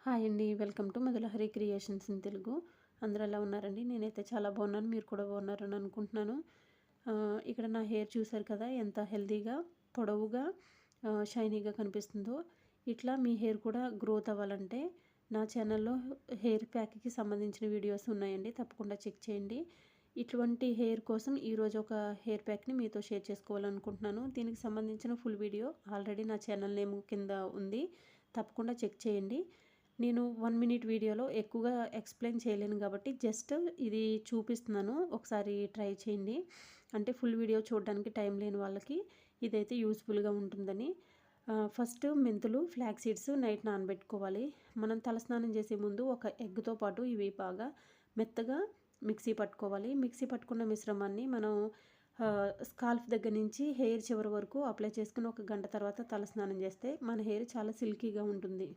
Hi అండి. Welcome to Madhulahari creations in Telugu. అందరూ ఎలా ఉన్నారండి? నేనైతే చాలా బాగున్నాను. మీరు కూడా బాగున్నారని అనుకుంటున్నాను. ఇక్కడ నా హెయిర్ చూసారు కదా, ఎంత హెల్తీగా, పొడవుగా, షైనీగా కనిపిస్తుందో. ఇట్లా మీ హెయిర్ కూడా గ్రోత్ అవ్వాలంటే నా ఛానల్లో హెయిర్ ప్యాక్కి సంబంధించిన వీడియోస్ ఉన్నాయండి, తప్పకుండా చెక్ చేయండి. ఇటువంటి హెయిర్ కోసం ఈరోజు ఒక హెయిర్ ప్యాక్ని మీతో షేర్ చేసుకోవాలనుకుంటున్నాను. దీనికి సంబంధించిన ఫుల్ వీడియో ఆల్రెడీ నా ఛానల్ నేమ్ కింద ఉంది, తప్పకుండా చెక్ చేయండి. నేను 1 మినిట్ వీడియోలో ఎక్కువగా ఎక్స్ప్లెయిన్ చేయలేను కాబట్టి జస్ట్ ఇది చూపిస్తున్నాను, ఒకసారి ట్రై చేయండి. అంటే ఫుల్ వీడియో చూడడానికి టైం లేని వాళ్ళకి ఇదైతే యూస్ఫుల్గా ఉంటుందని. ఫస్ట్ మెంతులు, ఫ్లాక్ సీడ్స్ నైట్ నానబెట్టుకోవాలి. మనం తలస్నానం చేసే ముందు ఒక ఎగ్తో పాటు ఇవి బాగా మెత్తగా మిక్సీ పట్టుకోవాలి. మిక్సీ పట్టుకున్న మిశ్రమాన్ని మనం స్కాల్ఫ్ దగ్గర నుంచి హెయిర్ చివరి వరకు అప్లై చేసుకుని 1 గంట తర్వాత తలస్నానం చేస్తే మన హెయిర్ చాలా సిల్కీగా ఉంటుంది.